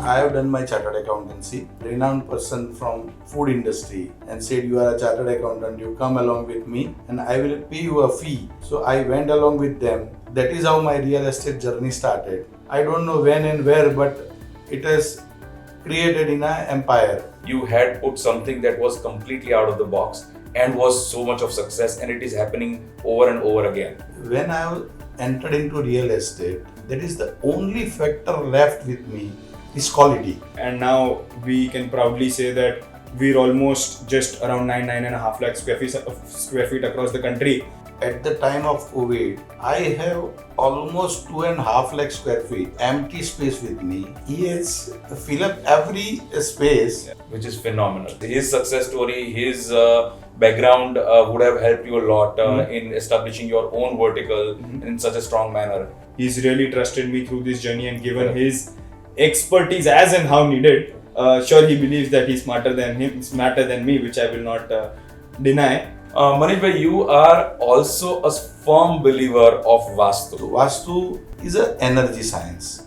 I have done my chartered accountancy. Renowned person from food industry and said, you are a chartered accountant, you come along with me and I will pay you a fee. So I went along with them. That is how my real estate journey started. I don't know when and where, but it has created in an empire. You had put something that was completely out of the box and was so much of success, and it is happening over and over again. When I entered into real estate, that is the only factor left with me is quality. And now we can proudly say that we're almost just around 9.5 lakh square feet across the country. At the time of COVID, I have almost 2.5 lakh square feet empty space with me. He has filled up every space. Which is phenomenal. His success story, his background would have helped you a lot in establishing your own vertical in such a strong manner. He's really trusted me through this journey and given his expertise as and how needed. Sure, he believes that he's smarter than me, which I will not deny. Manish bhai, you are also a firm believer of Vastu. So Vastu is an energy science.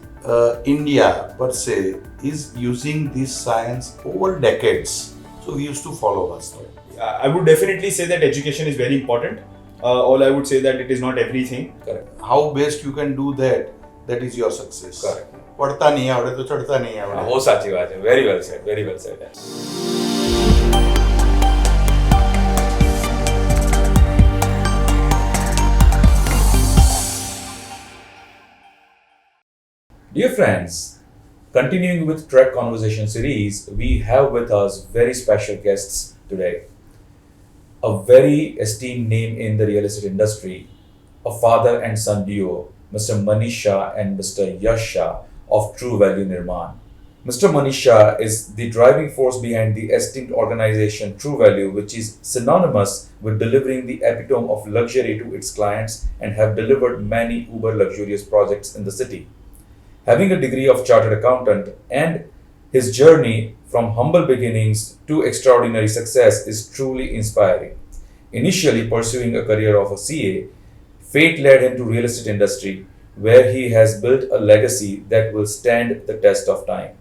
India per se is using this science over decades. So we used to follow Vastu. I would definitely say that education is very important. All I would say that it is not everything. Correct. How best you can do that, that is your success. Correct. पढ़ता नहीं आवड़े तो चढ़ता नहीं आवड़े. वो साची बात है. Very well said. Very well said. Dear friends, continuing with TREC Conversation series, we have with us very special guests today. A very esteemed name in the real estate industry, a father and son duo, Mr. Manish Shah and Mr. Yash Shah of True Value Nirman. Mr. Manish Shah is the driving force behind the esteemed organization True Value, which is synonymous with delivering the epitome of luxury to its clients and have delivered many uber luxurious projects in the city. Having a degree of chartered accountant and his journey from humble beginnings to extraordinary success is truly inspiring. Initially pursuing a career of a CA, fate led him to real estate industry, where he has built a legacy that will stand the test of time.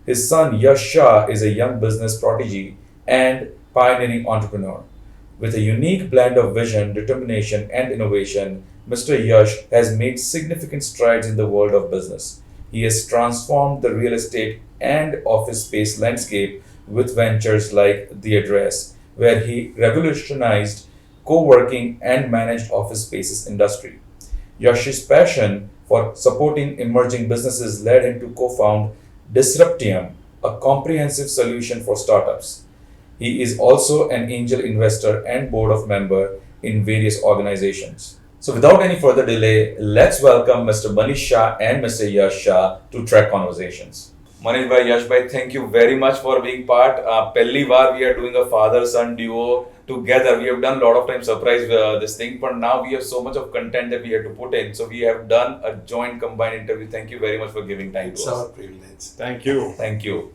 His son Yash Shah is a young business prodigy and pioneering entrepreneur. With a unique blend of vision, determination, and innovation, Mr. Yash has made significant strides in the world of business. He has transformed the real estate and office space landscape with ventures like The Address, where he revolutionized co-working and managed office spaces industry. Yash's passion for supporting emerging businesses led him to co-found Disruptium, a comprehensive solution for startups. He is also an angel investor and board of member in various organizations. So without any further delay, let's welcome Mr. Manish Shah and Mr. Yash Shah to TREC Conversations. Manish bhai, Yash bhai, thank you very much for being part. Pehli baar we are doing a father-son duo together. We have done a lot of time surprise this thing, but now we have so much of content that we have to put in. So we have done a joint combined interview. Thank you very much for giving time to us. It's our privilege. Thank you. Thank you.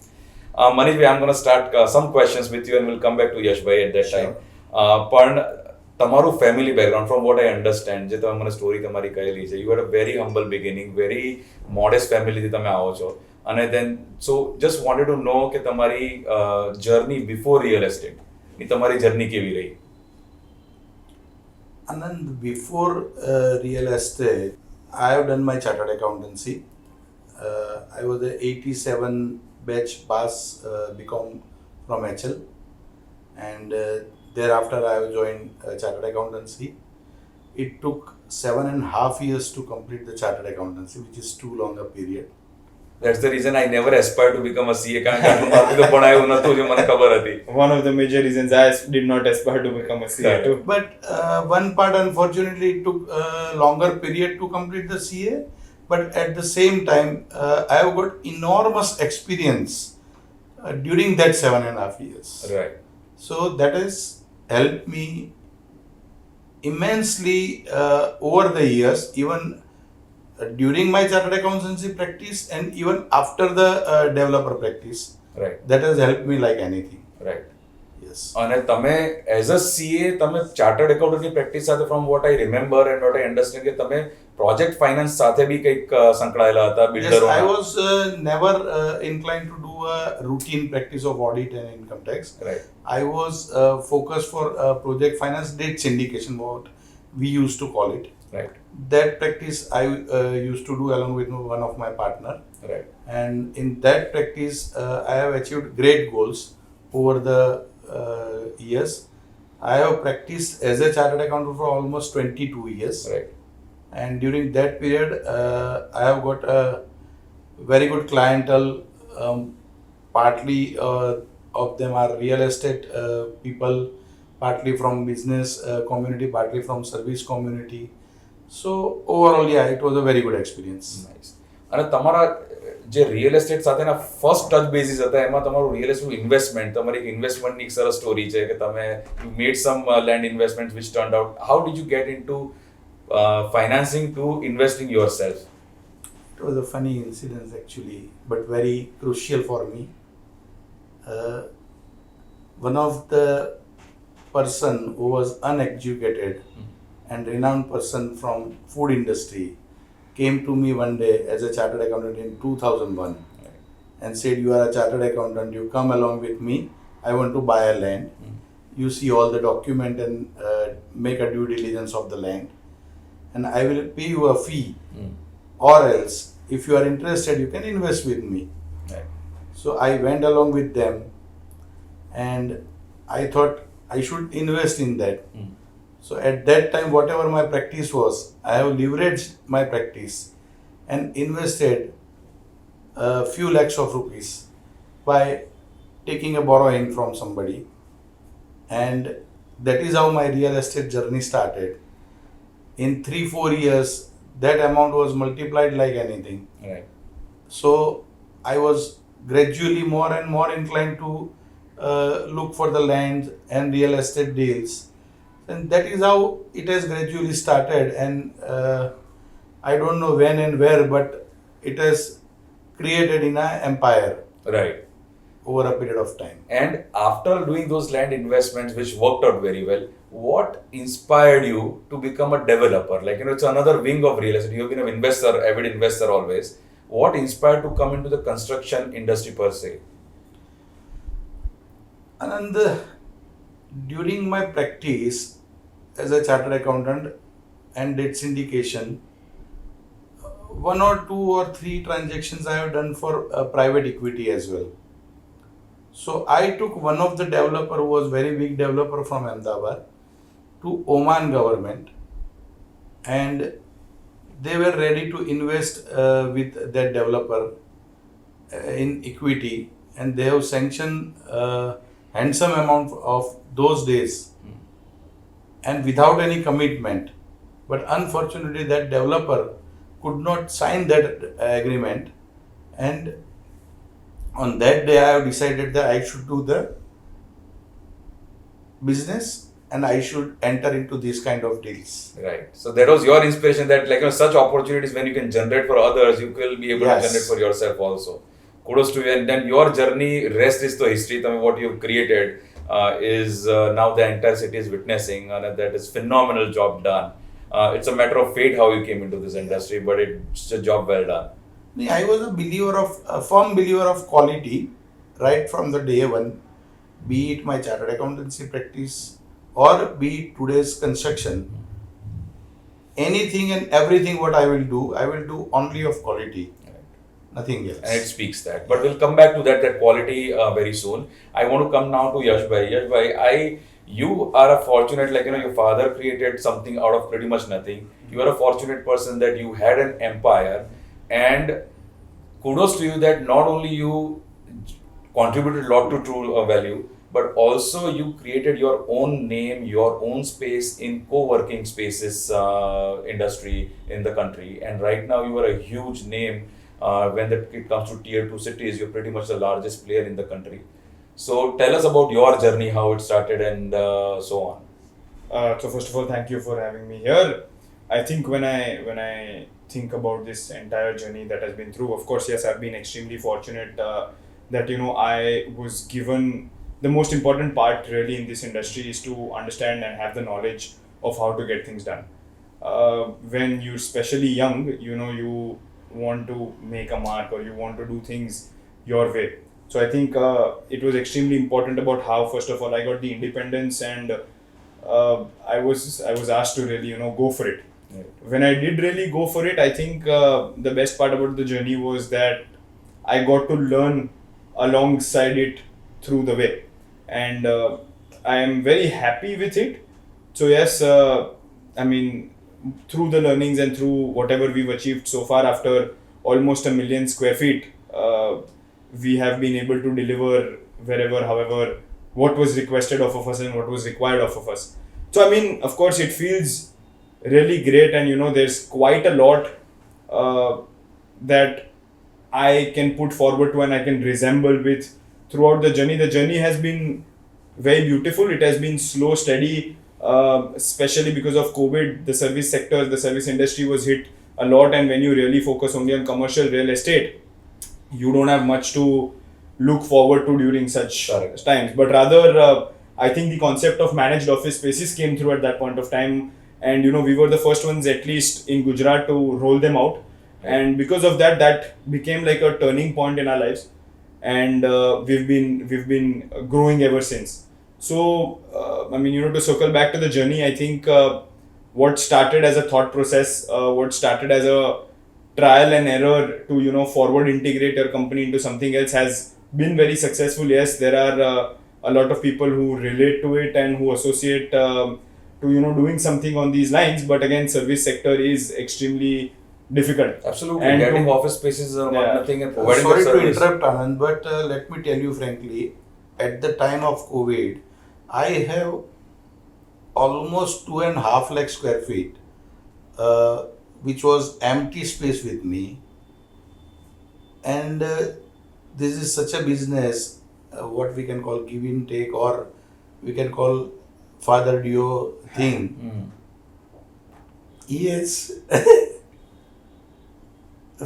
Manish bhai, I'm going to start some questions with you and we'll come back to Yash bhai at that time. પણ તમારું family background from what I understand જે તમે મને story તમારી કહેલી છે you had a very humble beginning very modest ફેમિલીથી તમે આવો છો અને then so just wanted to know કે તમારી જર્ની બિફોર રિયલ એસ્ટેટ ની તમારી જર્ની કેવી રહી? Anand, before real estate, I have done my chartered accountancy. I was a 87 batch pass BCom from HL, and thereafter I have joined chartered accountancy. It took 7.5 years to complete the chartered accountancy, which is too long a period. That's the reason I never aspired to become a CA. કારણ કે મારું તો ભણાયું નતું જે મને ખબર હતી. One of the major reasons I did not aspire to become a CA too. But one part, unfortunately, it took a longer period to complete the CA. But at the same time, I have got enormous experience during that 7.5 years. Right. So that has helped me immensely over the years, even during my chartered accountancy practice and even after the developer practice. Right. That has helped me like anything. Right. Yes. અને તમે as a CA તમે chartered એકાઉન્ટન્ટની practice સાથે from what I remember and what I understand કે તમે project finance સાથે બી કંઈક સંકળાયેલા હતા Yes, બિલ્ડરોના. I was never inclined to do a routine practice of audit and income tax. Right. I was focused for project finance debt syndication, what we used to call it. Right. That practice I used to do along with one of my partner. Right. And in that practice, I have achieved great goals over the years. I have practiced as a chartered accountant for almost 22 years. Right. And during that period, I have got a very good clientele. Partly of them are real estate people, partly from business community, partly from service community. So overall, yeah, it was a very good experience. Nice. અને તમારા જે real estate સાથેના first touch basis હતા એમાં તમારું real estate investment તમારી ઇન્વેસ્ટમેન્ટની એક સરસ સ્ટોરી છે કે તમે you made some land investment which turned out how did you get into financing to investing yourself? It was a funny incident actually, but very crucial for me. One of the person who was uneducated and renowned person from food industry came to me one day as a chartered accountant in 2001 and said, "You are a chartered accountant, you come along with me, I want to buy a land. You see all the document and make a due diligence of the land and I will pay you a fee, or else if you are interested you can invest with me." Right. So I went along with them and I thought I should invest in that. So at that time, whatever my practice was, I have leveraged my practice and invested a few lakhs of rupees by taking a borrowing from somebody. And that is how my real estate journey started. In 3-4 years, that amount was multiplied like anything. Right. So I was gradually more and more inclined to look for the land and real estate deals. And that is how it has gradually started. And I don't know when and where, but it has created in an empire Right. over a period of time. And after doing those land investments, which worked out very well, what inspired you to become a developer? Like, it's another wing of real estate. You've been an investor, avid investor always. What inspired to come into the construction industry per se? Anand, during my practice as a chartered accountant and debt syndication, 1 or 2 or 3 transactions I have done for private equity as well. So I took one of the developer who was very big developer from Ahmedabad to Oman government, and they were ready to invest with that developer in equity, and they have sanctioned handsome amount of those days and without any commitment. But unfortunately that developer could not sign that agreement, and on that day I have decided that I should do the business and I should enter into these kind of deals. Right. So that was your inspiration that such opportunities when you can generate for others, you will be able Yes. to generate for yourself also. Kudos to you. And then your journey, rest is the history. What you've created is now the entire city is witnessing, and that is phenomenal job done. It's a matter of fate how you came into this industry, but it's a job well done. I was a firm believer of quality right from the day one, be it my chartered accountancy practice or be it today's construction. Anything and everything what I will do only of quality, nothing else. And it speaks that. But we'll come back to that quality very soon. I want to come now to Yash Bhai. Yash Bhai, you are a fortunate, your father created something out of pretty much nothing. You are a fortunate person that you had an empire, and kudos to you that not only you contributed a lot to true value, but also you created your own name, your own space in co-working spaces industry in the country. And right now you are a huge name. When it comes to tier 2 cities, you're pretty much the largest player in the country. So tell us about your journey, how it started and so on. So first of all, thank you for having me here. I think when I think about this entire journey that has been through, of course, yes, I've been extremely fortunate that I was given the most important part really in this industry is to understand and have the knowledge of how to get things done. When you're especially young, you want to make a mark or you want to do things your way. So I think it was extremely important about how, first of all, I got the independence, and I was asked to really go for it. Right. When I did really go for it, I think the best part about the journey was that I got to learn alongside it through the way, and I am very happy with it. So yes, I mean, through the learnings and through whatever we've achieved so far, after almost 1 million square feet, we have been able to deliver wherever, however, what was requested of us and what was required of us. So I mean, of course, it feels really great, and there's quite a lot that I can put forward to and I can resemble with throughout the journey. The journey has been very beautiful. It has been slow, steady, especially because of COVID. The service sector, the service industry was hit a lot, and when you really focus only on commercial real estate, you don't have much to look forward to during such Correct. times. But rather, I think the concept of managed office spaces came through at that point of time, and we were the first ones, at least in Gujarat, to roll them out. And because of that, that became like a turning point in our lives, and we've been growing ever since. So I mean, to circle back to the journey, I think what started as a thought process, what started as a trial and error to forward integrate your company into something else, has been very successful. Yes, there are a lot of people who relate to it and who associate to doing something on these lines, but again, service sector is extremely difficult. Absolutely. And Getting to- office spaces are Yeah. nothing and providing Sorry the to service. interrupt, Anand, but let me tell you frankly, at the time of COVID, I have almost 2.5 lakh square feet, which was empty space with me. And this is such a business, what we can call give and take, or we can call father duo thing. Mm. Yes.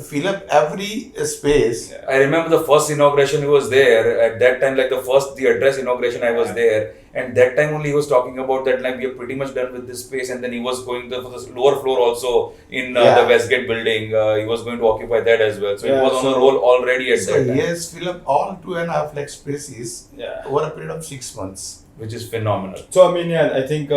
Fill up every space. I remember the first inauguration he was there. At that time, like the address inauguration, I was there, and that time only he was talking about that, like, we are pretty much done with this space, and then he was going for the lower floor also in Yeah. the Westgate building. He was going to occupy that as well. So Yeah, it was on so- a roll already at So that time, yes, fill up all 2.5 lakh spaces Yeah. over a period of 6 months. which is phenomenal. So I mean, yeah, I think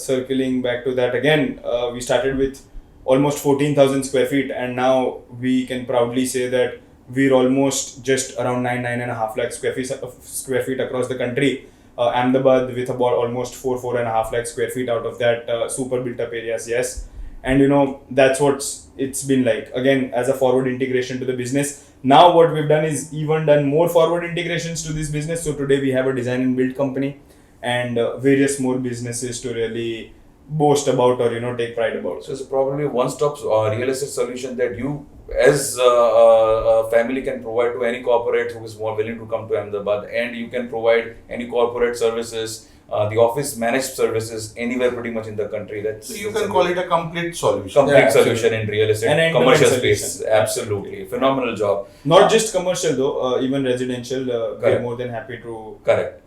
circling back to that again, we started with almost 14,000 square feet, and now we can proudly say that we're almost just around 9.5 lakh square feet across the country. Ahmedabad with about almost 4.5 lakh square feet out of that, super built up areas, yes. And that's what it's been like. Again, as a forward integration to the business. Now what we've done is even done more forward integrations to this business. So today we have a design and build company, and various more businesses to really boast about or take pride about. So it's probably a one-stop real estate solution that you, as a family, can provide to any corporate who is more willing to come to Ahmedabad, and you can provide any corporate services, the office managed services anywhere pretty much in the country. So you can call it a complete solution. complete Yeah, solution in real estate, An end-to-end commercial solution. space. Absolutely, phenomenal job. Not just commercial though, even residential. We're Correct. more than happy to Correct.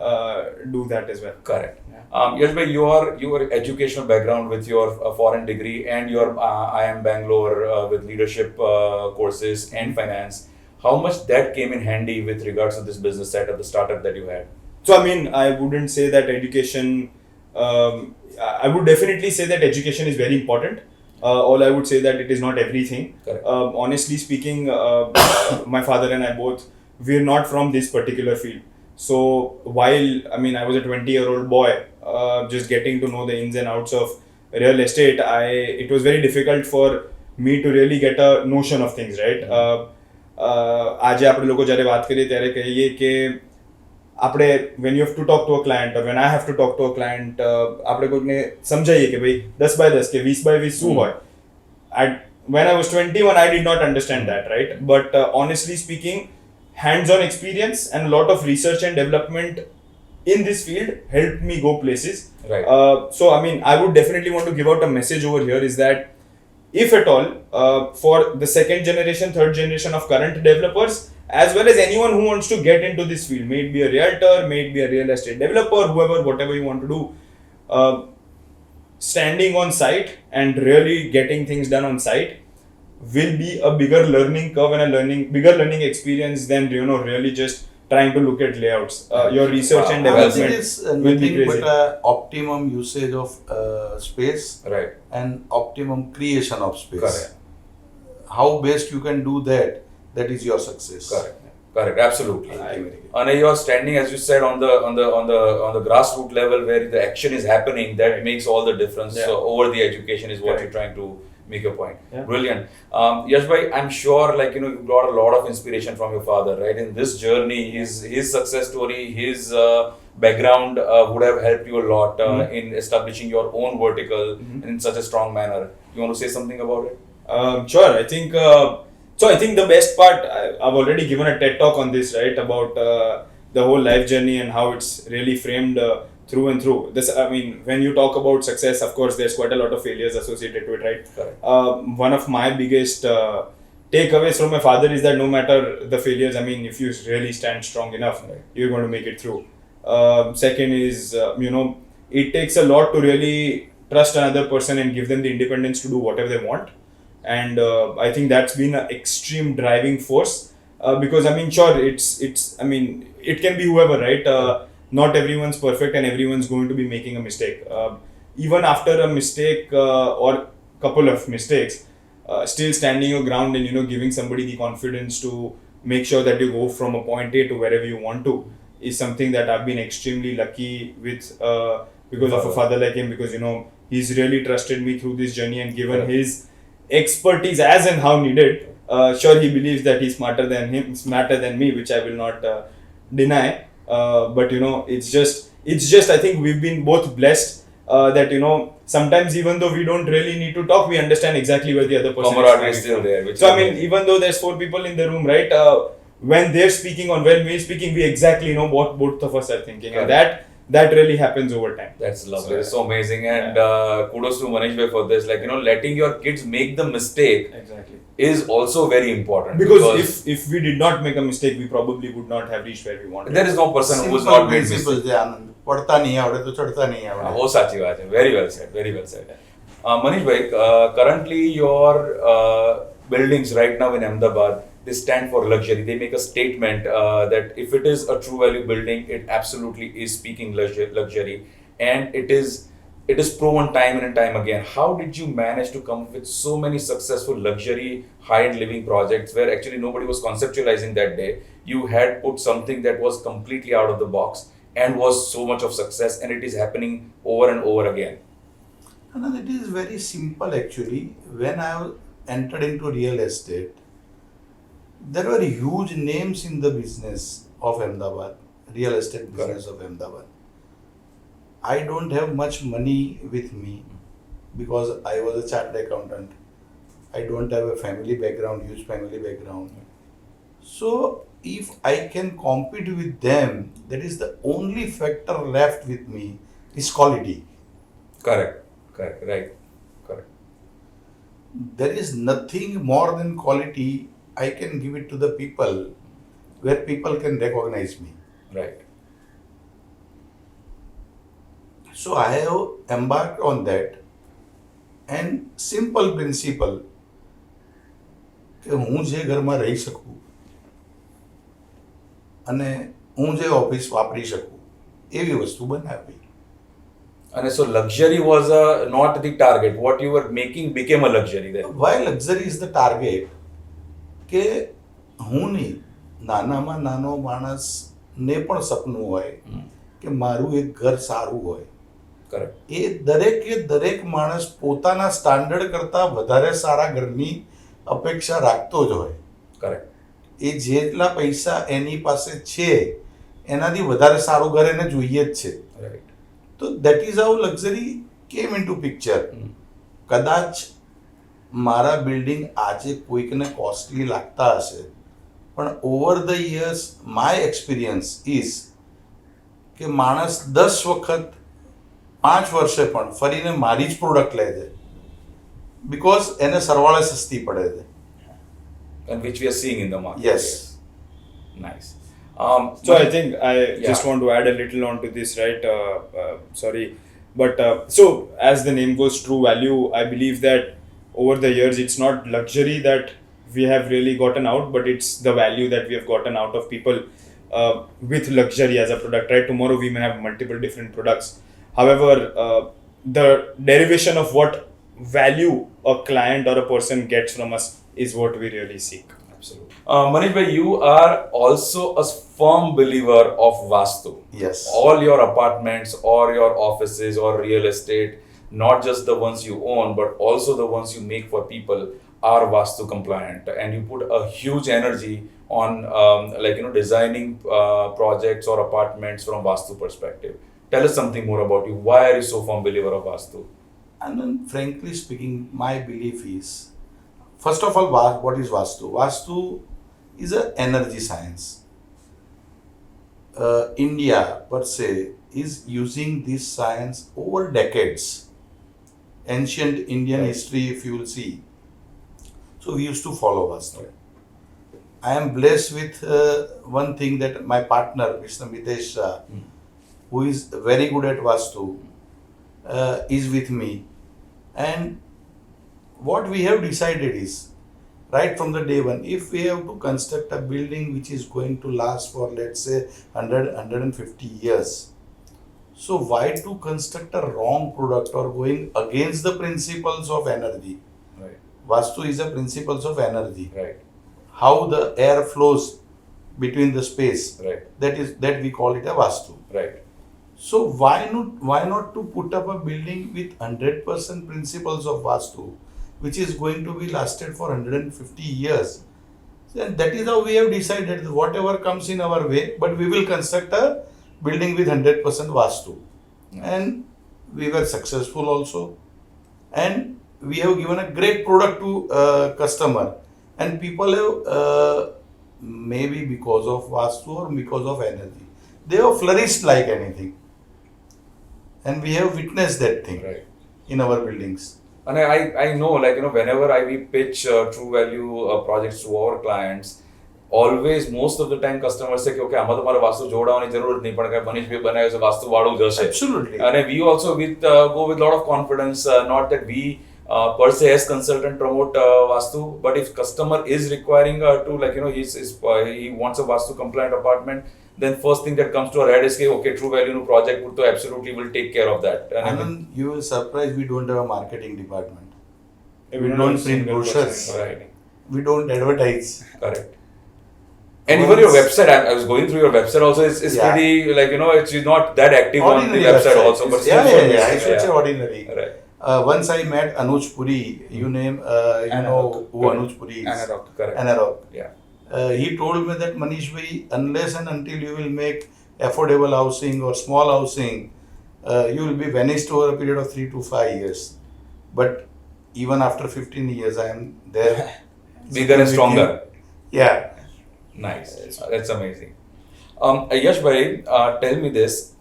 do that as well. Correct. Yeah. Yash bhai, your educational background with your foreign degree and your IIM Bangalore with leadership courses and finance, how much that came in handy with regards to this business setup, the startup that you had? So I mean, I wouldn't say that education. I would definitely say that education is very important. All I would say that it is not everything. Correct. Honestly speaking, my father and I both, we're not from this particular field. So while I was a 20-year-old boy, just getting to know the ins and outs of real estate, it was very difficult for me to really get a notion of things, right? આજે આપણે લોકો જ્યારે વાત કરીએ ત્યારે કહીએ કે આપણે when you have to talk to a client or when I have to talk to a client, આપણે કોઈકને સમજાઈએ કે ભાઈ 10x10 કે 20x20 શું હોય. When I was 21, I did not understand that, right? But honestly speaking, hands-on experience and a lot of research and development in this field helped me go places. Right. So I would definitely want to give out a message over here is that if at all, for the second generation, third generation of current developers, as well as anyone who wants to get into this field, may it be a realtor, may it be a real estate developer, whoever, whatever you want to do, standing on site and really getting things done on site will be a bigger learning curve and bigger learning experience than really just trying to look at layouts. Your research and Wow. development It is will be nothing crazy. but optimum usage of space Right. and optimum creation of space. Correct. How best you can do that, that is your success. Correct. Correct. Absolutely. I agree. And you are standing, as you said, on the grassroots level where the action is happening. That Right. makes all the difference. Yeah. So over the education is what Correct. you're trying to make your point. Yeah. Brilliant. Yash bhai, I'm sure you got a lot of inspiration from your father, right? In this journey, his success story, his background would have helped you a lot in establishing your own vertical in such a strong manner. You want to say something about it? Sure. I think so. I think the best part, I've already given a TED talk on this, right? About the whole life journey and how it's really framed through and through. This, I mean, when you talk about success, of course, there's quite a lot of failures associated to it, right? Correct. One of my biggest takeaways from my father is that no matter the failures, I mean, if you really stand strong enough, Right. you're going to make it through. Second is, it takes a lot to really trust another person and give them the independence to do whatever they want. And I think that's been an extreme driving force because I mean, sure, I mean, it can be whoever, right? Not everyone's perfect and everyone's going to be making a mistake. Even after a mistake or couple of mistakes, still standing your ground and giving somebody the confidence to make sure that you go from a point A to wherever you want to is something that I've been extremely lucky with because of a father like him, because he's really trusted me through this journey and given Correct. his expertise as and how needed. Sure, he believes that he's smarter than me, which I will not deny. But it's just I think we've been both blessed that sometimes even though we don't really need to talk, we understand exactly where the other person Camaraderie is is still coming there. from. Which So is I mean, amazing. even though there's 4 people in the room, right? When they're speaking or when we're speaking, we exactly know what both of us are thinking, and that really happens over time. That's lovely. So, It's so amazing. And kudos to Manish bhai for this. Letting your kids make the mistake Exactly. is also very important. Because if we did not make a mistake, we probably would not have reached where we wanted. there is no person who has Simple not made principle mistakes. છે આનંદ પડતા નહીં આવડે તો ચડતા નહીં આવડે. वो साची बात है. Very well said. Very well said. Manish bhai, currently your buildings right now in Ahmedabad, they stand for luxury. They make a statement that if it is a true value building, it absolutely is speaking luxury, and it is proven time and time again. How did you manage to come up with so many successful luxury high-end living projects where actually nobody was conceptualizing that day? You had put something that was completely out of the box and was so much of success, and it is happening over and over again. And it is very simple actually. When I entered into real estate, there were huge names in the business of Ahmedabad, real estate business of Ahmedabad. I don't have much money with me because I was a chartered accountant. I don't have a family background, huge family background. So if I can compete with them, that is the only factor left with me is quality. Correct. Right. Correct. There is nothing more than quality. I can give it to the people where people can recognize me. Right. So I have embarked on that, and simple principle કે હું જે ઘરમાં રહી શકું અને હું જે office વાપરી શકું એવી વસ્તુ બનાવી. And so luxury was not the target. What you were making became a luxury then. Why luxury is the target? કે હું નહીં, નાનામાં નાનો માણસને પણ સપનું હોય કે મારું એક ઘર સારું હોય. Correct. એ દરેક માણસ પોતાના સ્ટાન્ડર્ડ કરતાં વધારે સારા ઘરની અપેક્ષા રાખતો જ હોય. Correct. એ જેટલા પૈસા એની પાસે છે એનાથી વધારે સારું ઘર એને જોઈએ જ છે. Right. તો that is how luxury came in to picture. કદાચ મારા બિલ્ડિંગ આજે કોઈકને કોસ્ટલી લાગતા હશે, પણ over the years my experience is કે માણસ 10 વખત 5 વર્ષે પણ ફરીને મારી જ પ્રોડક્ટ લે છે. because એને સરવાળે સસ્તી પડે છે. And which we are seeing in the market. Yes. Nice. So I think I just Yeah. want to add a little on to this, right? Sorry, but so as the name goes, true value. I believe that over the years, it's not luxury that we have really gotten out, but it's the value that we have gotten out of people with luxury as a product. Right? Tomorrow we may have multiple different products. However, the derivation of what value a client or a person gets from us is what we really seek. Absolutely. Manish bhai, you are also a firm believer of Vastu. Yes. All your apartments or your offices or real estate, not just the ones you own, but also the ones you make for people, are Vastu compliant. And you put a huge energy on designing projects or apartments from Vastu perspective. Tell us something more about you. Why are you so firm believer of Vastu? And then, frankly speaking, my belief is, first of all, what is Vastu? Vastu is an energy science. India, per se, is using this science over decades. Ancient Indian Right. history, if you will see. So we used to follow Vastu. I am blessed with one thing, that my partner, Mr. Mitesh Shah, who is very good at Vastu, is with me. And what we have decided is, right from the day one, if we have to construct a building which is going to last for, let's say, 150 years, so why to construct a wrong product or going against the principles of energy? Right. Vastu is the principles of energy. Right. How the air flows between the space. Right. That we call it a Vastu. Right. So why not to put up a building with 100% principles of Vastu, which is going to be lasted for 150 years? And that is how we have decided that whatever comes in our way, but we will construct a building with 100% Vastu. Yeah. And we were successful also. And we have given a great product to customer. And people have, maybe because of Vastu or because of energy, they have flourished like anything. And we have witnessed that thing Right. in our buildings. And I know, whenever we pitch true value projects to our clients, always, most of the time, customers say, okay, આમાં તમારે વાસ્તુ જોડાવાની જરૂર જ નહીં, પણ કે મનીષ ભાઈ બનાવ્યો છે, વાસ્તુ વાળું જ હશે. Absolutely. And we also go with a lot of confidence, not that we per se as consultant promote Vastu, but if customer is requiring he wants a Vastu compliant apartment, then first thing that comes to our head is, okay, true value no project would to absolutely will take care of that. And Anand, you will surprise, we don't have a marketing department. We We don't don't have a print single person brochures. in marketing. We don't advertise. Correct. And even your website, I was going through your website also, it's Yeah. pretty, it's not that active on the Ordinary website website. also. But Yeah, still, I should say ordinary. Right. Once I met Anuj Puri, you know Anarok. who Anuj Puri is. Anarok. Correct. Anarok. Yeah. He told me that, Manish bhai, unless and until you will make affordable housing or small housing, you will be vanished over a period of 3 to 5 years. But even after 15 years, I am there. Bigger and with stronger. him. Yeah. Nice. That's amazing. Yash bhai, tell me this.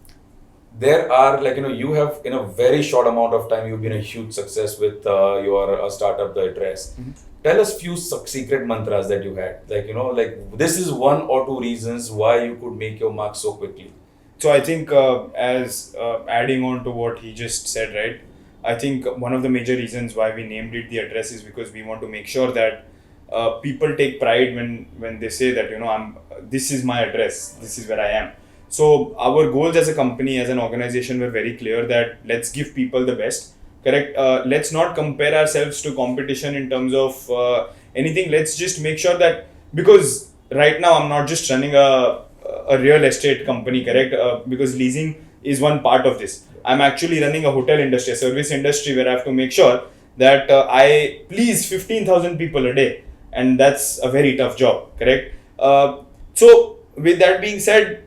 There are, you have, in a very short amount of time, you've been a huge success with your startup, the TREC. Tell us few secret mantras that you had. This is one or two reasons why you could make your mark so quickly. So I think as adding on to what he just said, right? I think one of the major reasons why we named it the address is because we want to make sure that people take pride when they say that, this is my address, this is where I am. So our goals as a company, as an organization, were very clear that let's give people the best. Correct. Let's not compare ourselves to competition in terms of anything. Let's just make sure that, because right now I'm not just running a real estate company, correct? Because leasing is one part of this. I'm actually running a hotel industry, a service industry, where I have to make sure that I please 15,000 people a day, and that's a very tough job, correct? So with that being said,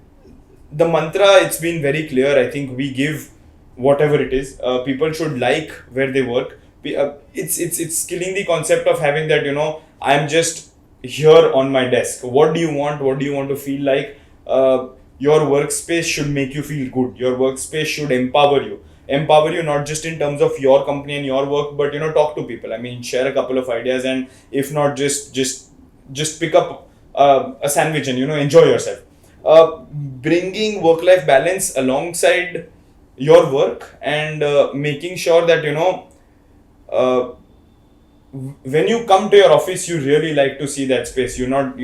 the mantra, it's been very clear. I think we give whatever it is. People should like where they work. It's killing the concept of having that, I'm just here on my desk. What do you want? What do you want to feel like? Your workspace should make you feel good. Your workspace should empower you. empower you, not just in terms of your company and your work, but talk to people. I mean, share a couple of ideas, and if not, just pick up a sandwich and enjoy yourself. Bringing work-life balance alongside your work, and making sure that uh, when you come to your office, you really like to see that space. You're not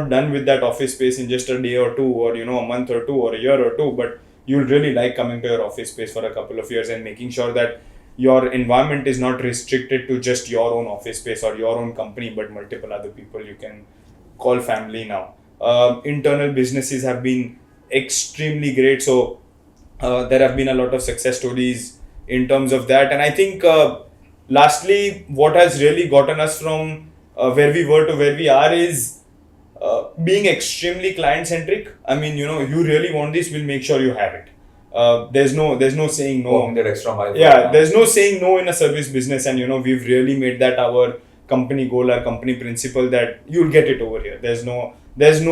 done with that office space in just a day or two, or a month or two, or a year or two, but you'll really like coming to your office space for a couple of years, and making sure that your environment is not restricted to just your own office space or your own company, but multiple other people you can call family now. Internal businesses have been extremely great, so there have been a lot of success stories in terms of that. And I think lastly, what has really gotten us from where we were to where we are is being extremely client centric. I mean, you really want this, we'll make sure you have it. There's no saying no. Walking that extra mile. Yeah, there's no saying no in a service business, and we've really made that our company goal, our company principle, that you'll get it over here. There's no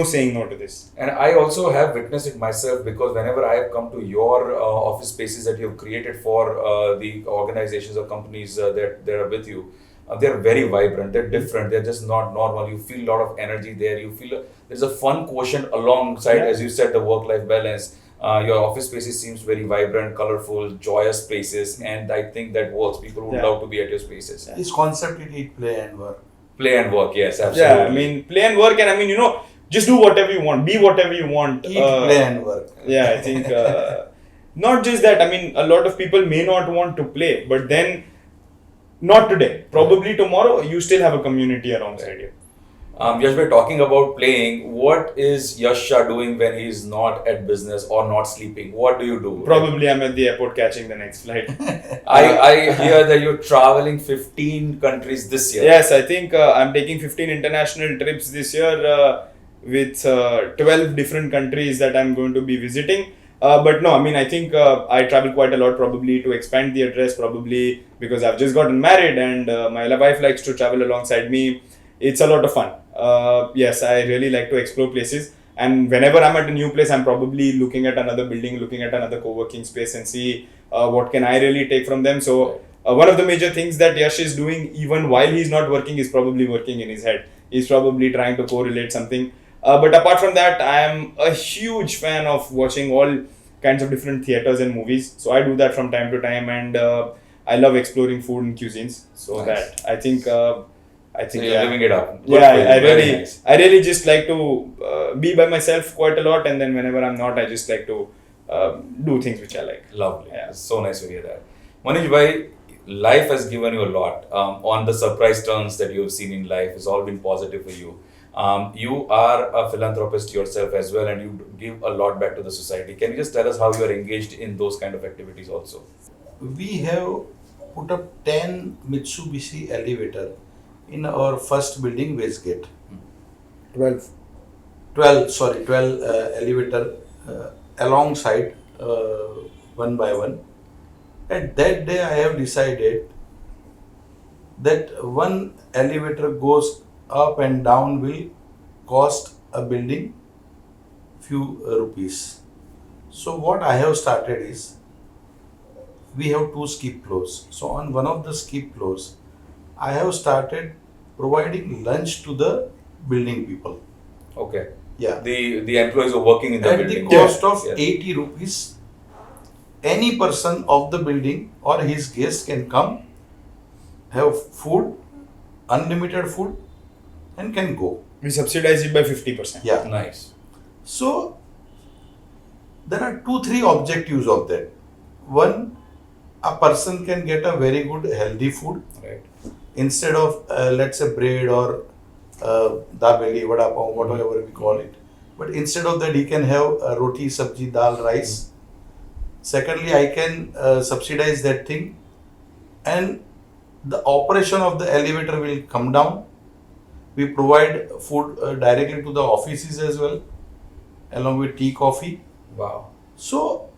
saying no to this. And I also have witnessed it myself, because whenever I have come to your office spaces that you have created for the organizations or companies that are with you, they're very vibrant, they're different, they're just not normal. You feel a lot of energy there. You feel there's a fun quotient alongside, as you said, the work-life balance. Your office spaces seems very vibrant, colorful, joyous places, and I think that works. People would love to be at your spaces. This concept it eat, play and work. Play and work, yes, absolutely. Yeah, I mean, play and work, and I mean, just do whatever you want, be whatever you want. Eat, play and work. Yeah, I think not just that. I mean, a lot of people may not want to play, but then not today. Probably tomorrow, you still have a community alongside you. Yash, we're talking about playing. What is Yash Shah doing when he's not at business or not sleeping? What do you do? Probably I'm at the airport catching the next flight. I hear that you're traveling 15 countries this year. Yes, I think I'm taking 15 international trips this year with 12 different countries that I'm going to be visiting. But no, I mean, I think I travel quite a lot, probably to expand the address, probably because I've just gotten married, and my wife likes to travel alongside me. It's a lot of fun. Yes, I really like to explore places. And whenever I'm at a new place, I'm probably looking at another building, looking at another co-working space, and see what can I really take from them. So one of the major things that Yash is doing, even while he's not working, is probably working in his head. He's probably trying to correlate something. But apart from that, I am a huge fan of watching all kinds of different theaters and movies. So I do that from time to time, and I love exploring food and cuisines. So Nice. that I think So you're living it up. Good yeah, for you. I Very really, nice. I really just like to be by myself quite a lot, and then whenever I'm not, I just like to do things which I like. Lovely. Yeah. It's so nice to hear that. Manish bhai, life has given you a lot. On the surprise turns that you have seen in life, it's all been positive for you. You are a philanthropist yourself as well, and you give a lot back to the society. Can you just tell us how you are engaged in those kind of activities also? We have put up 10 Mitsubishi elevator in our first building, Westgate. 12. 12 elevator alongside one by one. At that day, I have decided that one elevator goes up and down will cost a building few rupees. So what I have started is, we have 2 skip floors. So on one of the skip floors, I have started providing lunch to the building people. Okay. Yeah. The employees are working in the At building. the cost of Yes. 80 rupees, any person of the building or his guest can come, have food, unlimited food, and can go. We subsidize it by 50%. Yeah. Nice. So there are 2-3 objectives of that. One, a person can get a very good healthy food Right. instead of let's say bread or dabeli, vada pav, whatever we call it. But instead of that, he can have roti, sabji, dal, rice. Secondly, I can subsidize that thing, and the operation of the elevator will come down. We provide food directly to the offices as well, along with tea, coffee. Wow. So,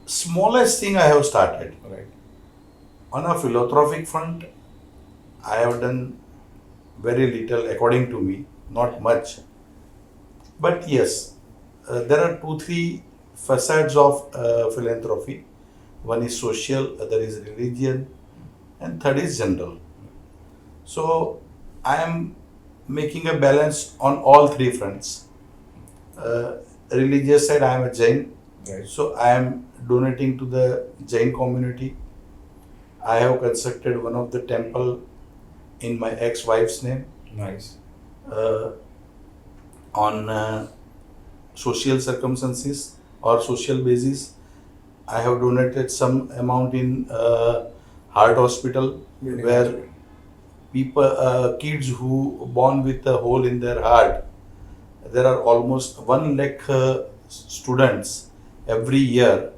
smallest thing I have started. Right. On a philanthropic front, I have done very little according to me, not much. But yes, there are 2-3 facades of philanthropy. one is social, other is religion, and third is general. So I am making a balance on all three fronts. Religious side, I am a Jain, Right. so I am donating to the Jain community. I have constructed one of the temple in my ex-wife's name. Nice. Uh, on social circumstances or social basis, I have donated some amount in heart hospital Building where hospital. people, kids who born with a hole in their heart, there are almost 1 lakh students every year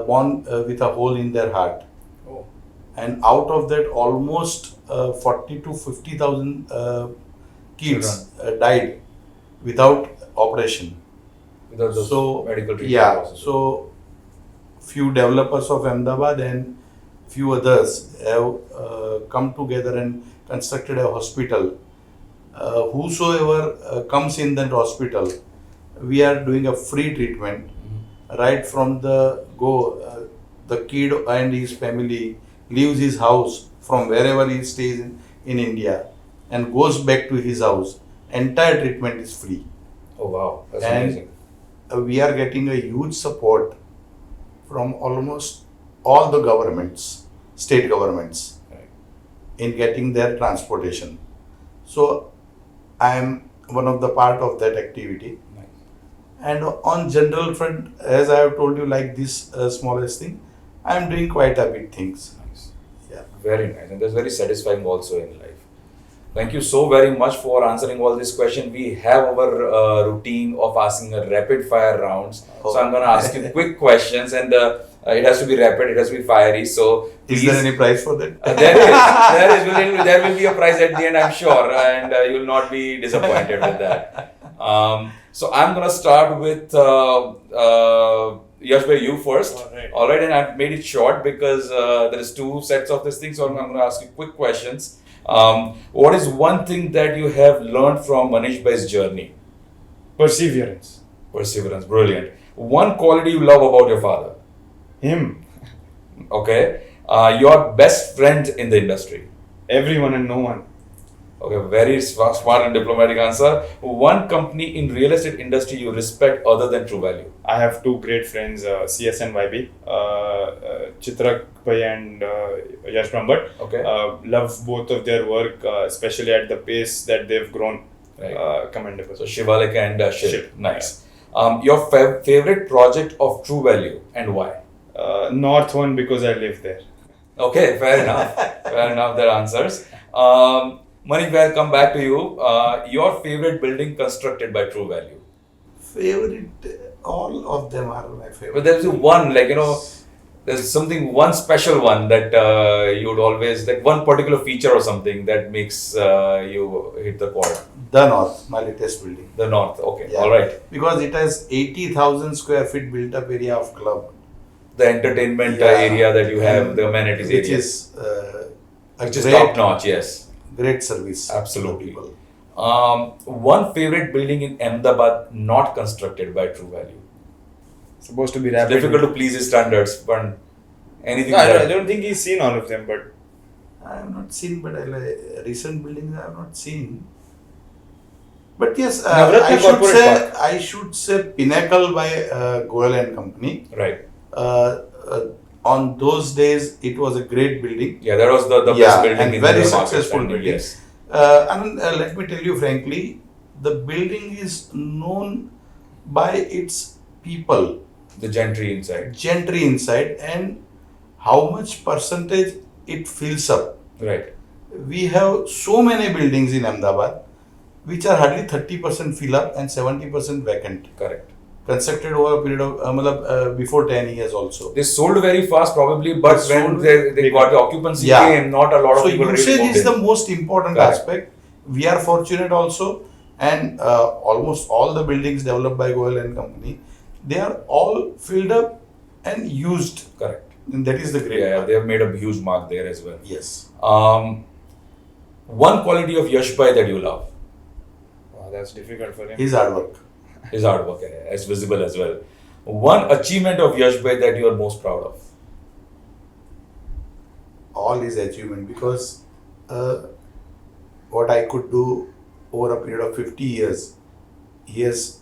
born with a hole in their heart, Oh. and out of that almost 40 to 50,000 kids died without operation. Without those So medical treatment yeah, processes. so few developers of Ahmedabad and few others have come together and constructed a hospital. Whosoever comes in that hospital, we are doing a free treatment right from the go. The kid and his family leaves his house from wherever he stays in India and goes back to his house. Entire treatment is free. Oh wow, that's And amazing. We are getting a huge support from almost all the governments, state governments, Right. in getting their transportation. So I am one of the part of that activity. Nice. And on general front, as I have told you, like this smallest thing, I am doing quite a big things. Nice. Yeah. Very nice, and that's very satisfying also in life. Thank you so very much for answering all these questions. We have our routine of asking a rapid fire rounds. So I'm going to ask you quick questions, and it has to be rapid. It has to be fiery. So Is there any prize for that? there will be a prize at the end, I'm sure, and you will not be disappointed with that. So I'm going to start with Yash, you first. All right, and I've made it short because there is two sets of this thing. So I'm going to ask you quick questions. What is one thing that you have learned from Manish Bhai's journey? Perseverance. Perseverance, brilliant. One quality you love about your father? Him. Okay. Your best friend in the industry? Everyone and no one. Okay, very smart and diplomatic answer. One company in real estate industry you respect other than True Value? I have two great friends, CS and YB, Chitrak Bhai and Yash Shah. Okay. Love both of their work, especially at the pace that they've grown. Right. Commendable. So Shivalik and Shiv. Shiv, Nice. Your favorite project of True Value and why? North one because I live there. Okay, fair enough. Fair enough, their answers. Manish, I'll come back to you. Your favorite building constructed by True Value? Favorite, all of them are my favorite. But there's one, like, there's something, one special one that you would always, like one particular feature or something that makes you hit the quad. The North, my latest building. The North, okay, Yeah. all right. Because it has 80,000 square feet built up area of club. The entertainment Yeah. area that you have, And the amenities which area. is a Which is great, top notch, yes. great service. to the Absolutely. people. One favorite building in Ahmedabad not constructed by True Value. Supposed to be It's rapid. difficult to please his standards, but anything No, I that- don't think he's seen all of them, but I have not seen, but recent buildings I have not seen. But yes, Navratna Corporate I should say Pinnacle by Goel and Company. Right. On those days, it was a great building. Yeah, that was the Yeah, best building and in very the market. successful And building. Yes. And let me tell you frankly, the building is known by its people, The gentry inside. gentry inside, and how much percentage it fills up. Right. We have so many buildings in Ahmedabad which are hardly 30% fill up and 70% vacant. Correct. Constructed over a period of before 10 years also. They sold very fast probably, but They when sold- they got the occupancy Yeah. came, not a lot of So people usage really moved is the in. most important Correct. aspect. We are fortunate also, and almost all the buildings developed by Goel and Company, they are all filled up and used. Correct. And that is the great Yeah, part. they have made a huge mark there as well. Yes. One quality of Yash Bhai that you love wow, that's difficult for him. His hard work. is hard work. It's visible as well. One achievement of Yash Bhai that you are most proud of. all his achievement, because what I could do over a period of 50 years, he has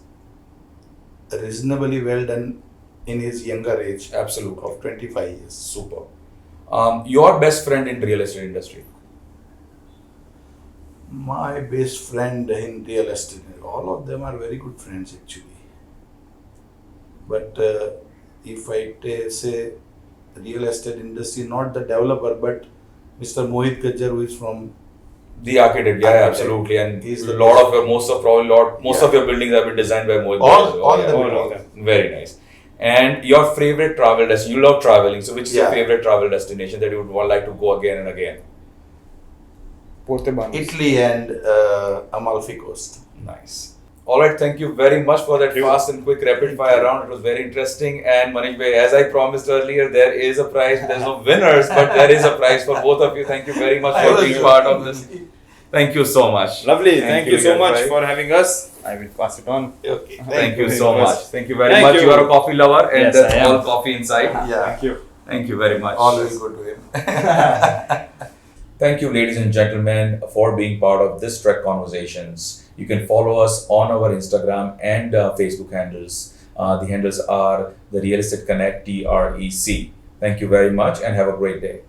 reasonably well done in his younger age Absolutely. of 25 years. Super. Your best friend in real estate industry? My best friend in real estate, all of them are very good friends actually. But if I say real estate industry, not the developer, but Mr. Mohit Gajjar, who is from The architect, yeah, Architect. absolutely. And He's a the lot best. of your, most Yeah. of your buildings have been designed by Mohit. all Gajjar. all yeah. the all of all. them. Very nice. And your favorite travel destination? You love traveling, so which is your Yeah. favorite travel destination that you would like to go again and again? Portebanos. Italy and Amalfi Coast. Nice. All right, thank you very much for that Thank you. fast and quick rapid Thank fire you. round. It was very interesting. And Manish bhai, as I promised earlier, there is a prize. There's no winners, but there is a prize for both of you. Thank you very much I for was being part of this. Thank you so much. Lovely. Thank you so Yash much bhai. for having us. I will pass it on. Okay. Thank you very so much. much. Thank you very Thank much. you. You are a coffee lover, and Yes, that's I am. all coffee inside. Yeah. Thank you. Thank you very much. Always good to him. Thank you, ladies and gentlemen, for being part of this TREC Conversations. You can follow us on our Instagram and Facebook handles. The handles are the Real Estate Connect TREC. Thank you very much and have a great day.